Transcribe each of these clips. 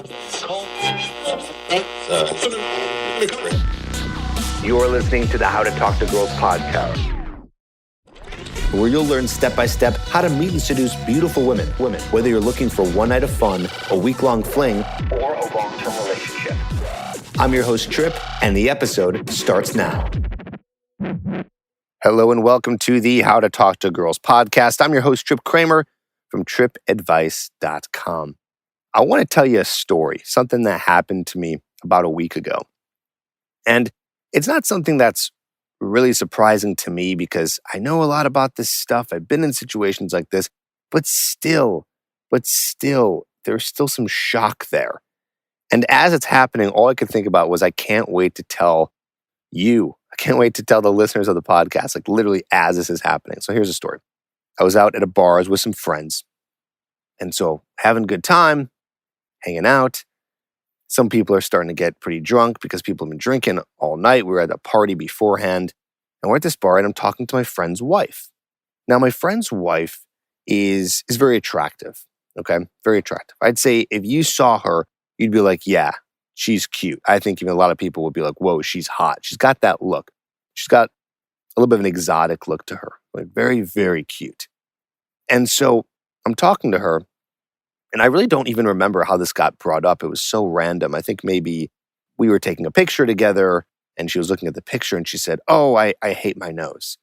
You're listening to the How to Talk to Girls podcast, where you'll learn step-by-step how to meet and seduce beautiful women. Whether you're looking for one night of fun, a week-long fling, or a long-term relationship. I'm your host, Trip, and the episode starts now. Hello and welcome to the How to Talk to Girls podcast. I'm your host, Trip Kramer from tripadvice.com. I want to tell you a story, something that happened to me about a week ago. And it's not something that's really surprising to me because I know a lot about this stuff. I've been in situations like this, but still, there's still some shock there. And as it's happening, all I could think about was I can't wait to tell you. I can't wait to tell the listeners of the podcast, like literally as this is happening. So here's the story. I was out at a bar. I was with some friends. And so having a good time, hanging out. Some people are starting to get pretty drunk because people have been drinking all night. We were at a party beforehand. And we're at this bar and I'm talking to my friend's wife. Now, my friend's wife is very attractive. Okay? Very attractive. I'd say if you saw her, you'd be like, yeah, she's cute. I think even a lot of people would be like, whoa, she's hot. She's got that look. She's got a little bit of an exotic look to her. Like very, very cute. And so I'm talking to her, and I really don't even remember how this got brought up. It was so random. I think maybe we were taking a picture together, and she was looking at the picture, and she said, oh, I hate my nose.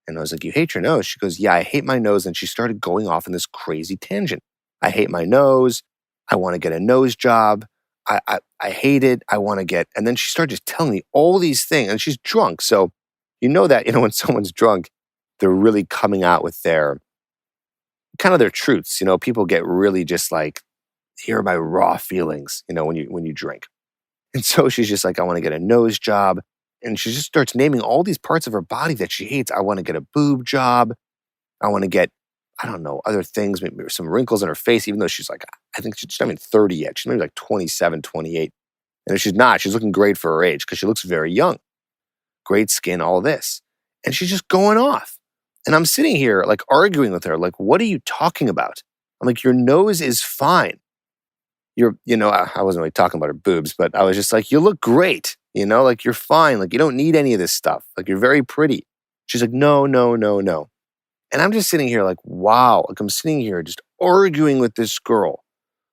And I was like, you hate your nose? She goes, yeah, I hate my nose. And she started going off in this crazy tangent. I hate my nose. I want to get a nose job. I hate it. I want to get, and then she started just telling me all these things, and she's drunk. So you know that, when someone's drunk, they're really coming out with their truths. People get really just like, here are my raw feelings, when you drink. And so she's just like, I want to get a nose job. And she just starts naming all these parts of her body that she hates. I want to get a boob job. I want to get, I don't know, other things, maybe some wrinkles in her face, even though she's like, I think she's not even 30 yet. She's maybe like 27, 28. And if she's not, she's looking great for her age because she looks very young. Great skin, all this. And she's just going off. And I'm sitting here like arguing with her, like, what are you talking about? I'm like, your nose is fine. I wasn't really talking about her boobs, but I was just like, you look great. Like you're fine. Like you don't need any of this stuff. Like you're very pretty. She's like, no. And I'm just sitting here like, wow. Like I'm sitting here just arguing with this girl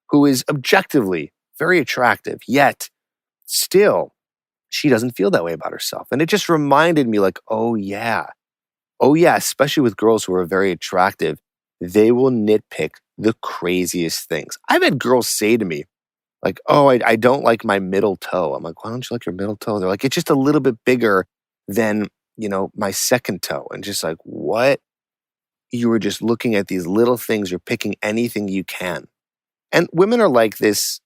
who is objectively very attractive, yet still she doesn't feel that way about herself. And it just reminded me like, oh yeah, especially with girls who are very attractive, they will nitpick the craziest things. I've had girls say to me, like, oh, I don't like my middle toe. I'm like, why don't you like your middle toe? They're like, it's just a little bit bigger than, my second toe. And just like, what? You were just looking at these little things. You're picking anything you can. And women are like this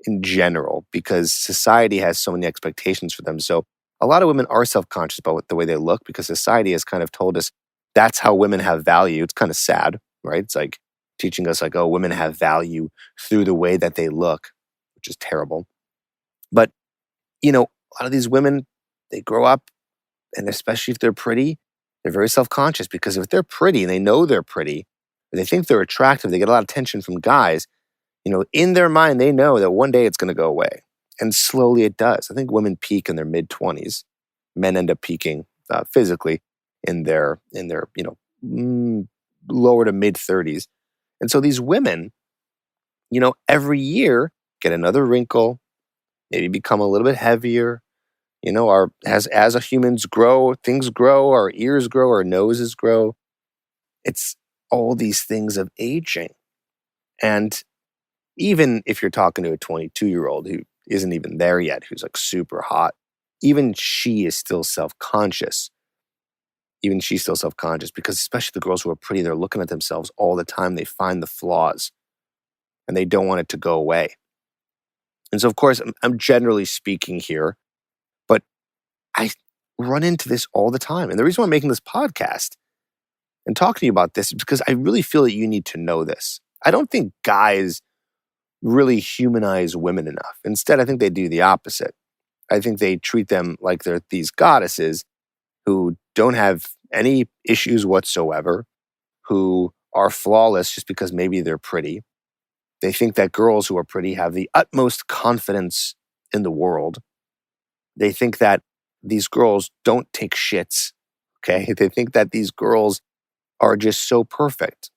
in general because society has so many expectations for them. So a lot of women are self-conscious about the way they look because society has kind of told us that's how women have value. It's kind of sad, right? It's like teaching us like, oh, women have value through the way that they look, which is terrible. But, a lot of these women, they grow up, and especially if they're pretty, they're very self-conscious because if they're pretty and they know they're pretty, they think they're attractive, they get a lot of attention from guys, in their mind, they know that one day it's going to go away. And slowly it does. I think women peak in their mid-20s. Men end up peaking physically in their lower to mid-30s. And so these women, every year get another wrinkle, maybe become a little bit heavier. As humans grow, things grow, our ears grow, our noses grow. It's all these things of aging. And even if you're talking to a 22-year-old who isn't even there yet, who's like super hot, even she is still self-conscious. Even she's still self-conscious because especially the girls who are pretty, they're looking at themselves all the time. They find the flaws and they don't want it to go away. And so, of course, I'm generally speaking here, but I run into this all the time. And the reason why I'm making this podcast and talking to you about this is because I really feel that you need to know this. I don't think guys really humanize women enough. Instead, I think they do the opposite. I think they treat them like they're these goddesses who don't have any issues whatsoever, who are flawless just because maybe they're pretty. They think that girls who are pretty have the utmost confidence in the world. They think that these girls don't take shits, okay? They think that these girls are just so perfect.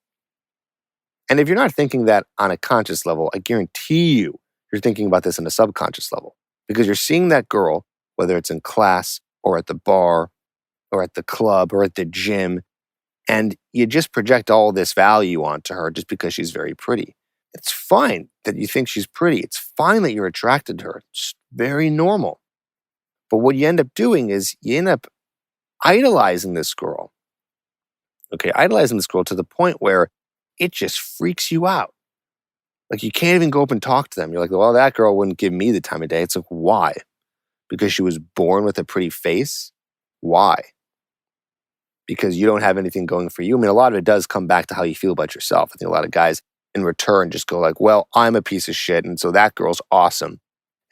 And if you're not thinking that on a conscious level, I guarantee you're thinking about this on a subconscious level because you're seeing that girl, whether it's in class or at the bar or at the club or at the gym, and you just project all this value onto her just because she's very pretty. It's fine that you think she's pretty. It's fine that you're attracted to her. It's very normal. But what you end up doing is you end up idolizing this girl. Okay, idolizing this girl to the point where it just freaks you out. Like you can't even go up and talk to them. You're like, well, that girl wouldn't give me the time of day. It's like, why? Because she was born with a pretty face? Why? Because you don't have anything going for you. I mean, a lot of it does come back to how you feel about yourself. I think a lot of guys in return just go like, well, I'm a piece of shit, and so that girl's awesome.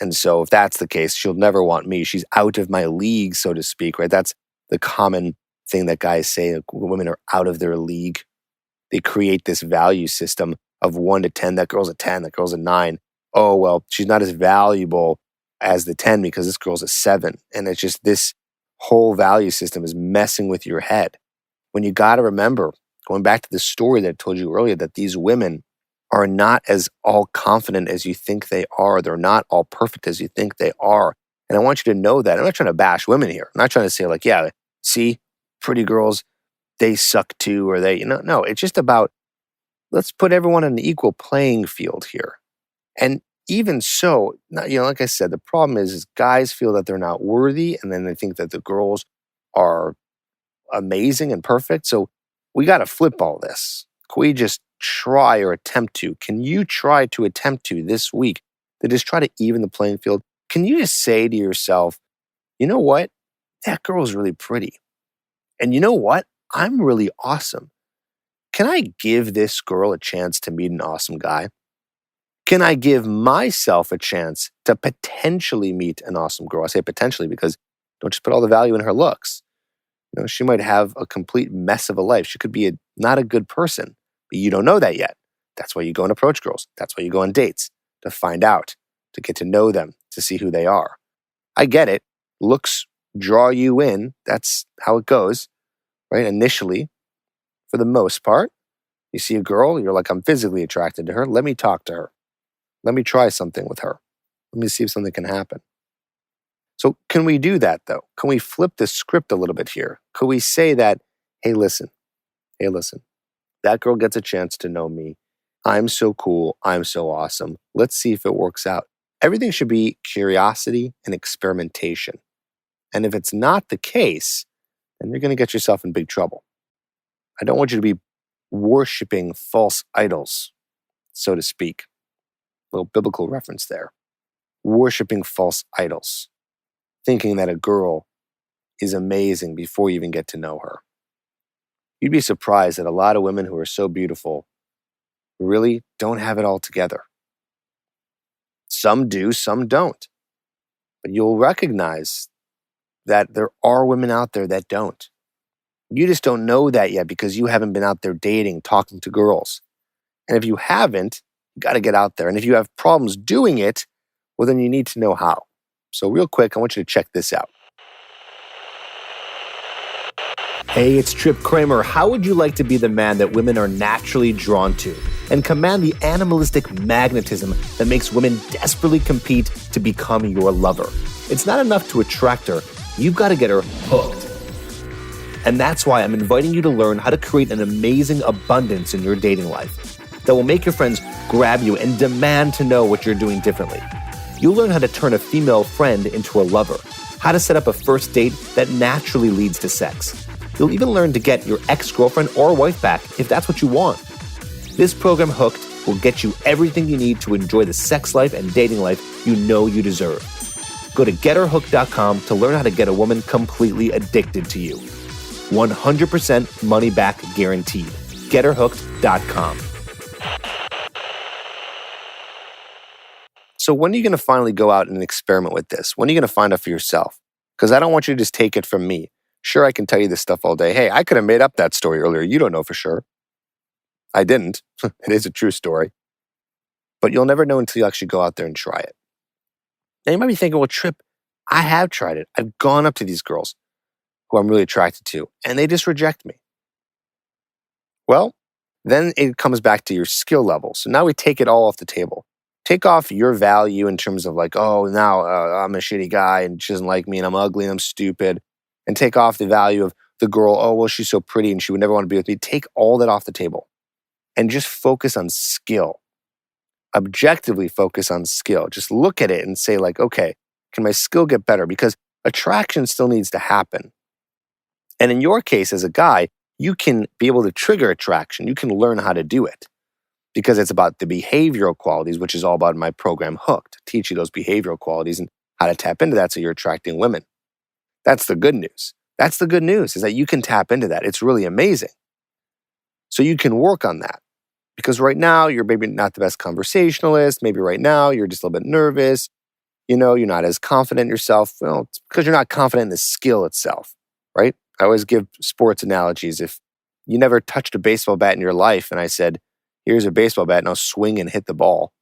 And so if that's the case, she'll never want me. She's out of my league, so to speak, right? That's the common thing that guys say. Like, women are out of their league. They create this value system of 1 to 10. That girl's a 10, that girl's a 9. Oh, well, she's not as valuable as the 10 because this girl's a 7. And it's just this whole value system is messing with your head. When you got to remember, going back to the story that I told you earlier, that these women are not as all confident as you think they are. They're not all perfect as you think they are. And I want you to know that. I'm not trying to bash women here. I'm not trying to say like, yeah, see, pretty girls, they suck too, or they, no, it's just about, let's put everyone on an equal playing field here. And even so, like I said, the problem is guys feel that they're not worthy, and then they think that the girls are amazing and perfect. So we got to flip all this. Can we just try or attempt to? Can you try to attempt to this week to just try to even the playing field? Can you just say to yourself, you know what? That girl's really pretty. And you know what? I'm really awesome. Can I give this girl a chance to meet an awesome guy? Can I give myself a chance to potentially meet an awesome girl? I say potentially because don't just put all the value in her looks. She might have a complete mess of a life. She could be not a good person, but you don't know that yet. That's why you go and approach girls. That's why you go on dates, to find out, to get to know them, to see who they are. I get it. Looks draw you in. That's how it goes, right? Initially, for the most part, you see a girl, you're like, I'm physically attracted to her. Let me talk to her. Let me try something with her. Let me see if something can happen. So can we do that though? Can we flip the script a little bit here? Could we say that, hey, listen, that girl gets a chance to know me. I'm so cool. I'm so awesome. Let's see if it works out. Everything should be curiosity and experimentation. And if it's not the case, then you're going to get yourself in big trouble. I don't want you to be worshiping false idols, so to speak. A little biblical reference there. Worshiping false idols. Thinking that a girl is amazing before you even get to know her. You'd be surprised that a lot of women who are so beautiful really don't have it all together. Some do, some don't. But you'll recognize that there are women out there that don't. You just don't know that yet because you haven't been out there dating, talking to girls. And if you haven't, you got to get out there. And if you have problems doing it, well, then you need to know how. So real quick, I want you to check this out. Hey, it's Trip Kramer. How would you like to be the man that women are naturally drawn to and command the animalistic magnetism that makes women desperately compete to become your lover? It's not enough to attract her. You've got to get her hooked. And that's why I'm inviting you to learn how to create an amazing abundance in your dating life that will make your friends grab you and demand to know what you're doing differently. You'll learn how to turn a female friend into a lover, how to set up a first date that naturally leads to sex. You'll even learn to get your ex-girlfriend or wife back if that's what you want. This program, Hooked, will get you everything you need to enjoy the sex life and dating life you know you deserve. Go to GetHerHooked.com to learn how to get a woman completely addicted to you. 100% money back guaranteed. GetHerHooked.com. So when are you going to finally go out and experiment with this? When are you going to find out for yourself? Because I don't want you to just take it from me. Sure, I can tell you this stuff all day. Hey, I could have made up that story earlier. You don't know for sure. I didn't. It is a true story. But you'll never know until you actually go out there and try it. Now you might be thinking, well, Trip, I have tried it. I've gone up to these girls who I'm really attracted to, and they just reject me. Well, then it comes back to your skill level. So now we take it all off the table. Take off your value in terms of like, oh, now I'm a shitty guy and she doesn't like me and I'm ugly and I'm stupid. And take off the value of the girl, oh, well, she's so pretty and she would never want to be with me. Take all that off the table and just focus on skill. Objectively focus on skill. Just look at it and say like, okay, can my skill get better? Because attraction still needs to happen. And in your case as a guy, you can be able to trigger attraction. You can learn how to do it. Because it's about the behavioral qualities, which is all about my program Hooked, teach you those behavioral qualities and how to tap into that so you're attracting women. That's the good news. That's the good news, is that you can tap into that. It's really amazing. So you can work on that. Because right now, you're maybe not the best conversationalist. Maybe right now, you're just a little bit nervous. You're not as confident in yourself. Well, it's because you're not confident in the skill itself, right? I always give sports analogies. If you never touched a baseball bat in your life and I said, here's a baseball bat, now swing and hit the ball.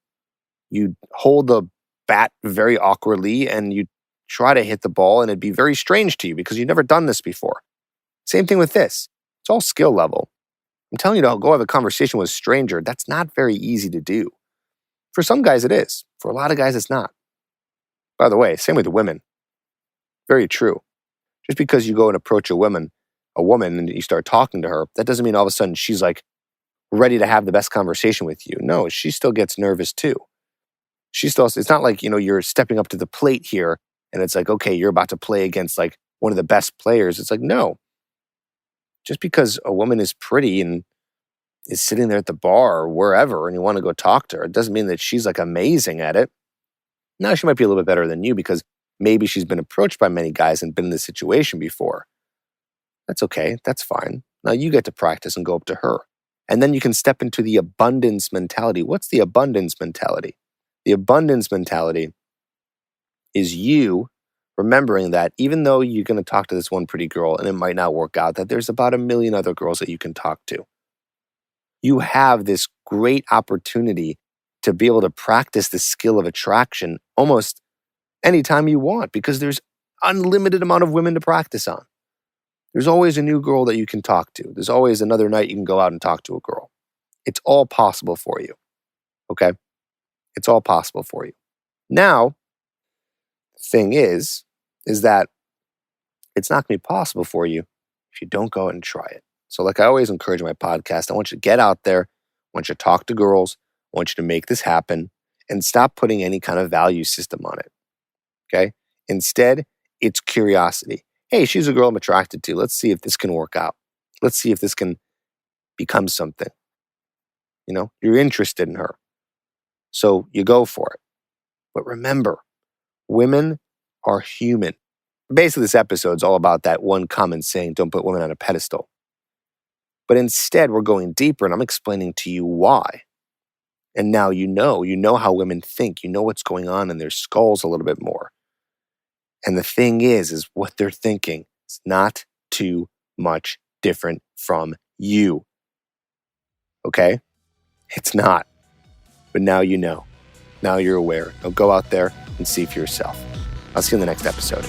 You hold the bat very awkwardly and you try to hit the ball and it'd be very strange to you because you've never done this before. Same thing with this. It's all skill level. I'm telling you to go have a conversation with a stranger. That's not very easy to do. For some guys it is. For a lot of guys it's not. By the way, same with the women. Very true. Just because you go and approach a woman and you start talking to her, that doesn't mean all of a sudden she's like, ready to have the best conversation with you. No, she still gets nervous too. It's not like, you're stepping up to the plate here and it's like, okay, you're about to play against like one of the best players. It's like, no. Just because a woman is pretty and is sitting there at the bar or wherever and you want to go talk to her, it doesn't mean that she's like amazing at it. No, she might be a little bit better than you because maybe she's been approached by many guys and been in this situation before. That's okay. That's fine. Now you get to practice and go up to her. And then you can step into the abundance mentality. What's the abundance mentality? The abundance mentality is you remembering that even though you're going to talk to this one pretty girl and it might not work out, that there's about 1 million other girls that you can talk to. You have this great opportunity to be able to practice the skill of attraction almost anytime you want because there's unlimited amount of women to practice on. There's always a new girl that you can talk to. There's always another night you can go out and talk to a girl. It's all possible for you, okay? It's all possible for you. Now, the thing is that it's not going to be possible for you if you don't go out and try it. So like I always encourage in my podcast, I want you to get out there. I want you to talk to girls. I want you to make this happen and stop putting any kind of value system on it, okay? Instead, it's curiosity. Hey, she's a girl I'm attracted to. Let's see if this can work out. Let's see if this can become something. You're interested in her. So you go for it. But remember, women are human. Basically, this episode's all about that one common saying, don't put women on a pedestal. But instead, we're going deeper and I'm explaining to you why. And now you know how women think. You know what's going on in their skulls a little bit more. And the thing is what they're thinking is not too much different from you. Okay? It's not. But now you know. Now you're aware. Now go out there and see for yourself. I'll see you in the next episode.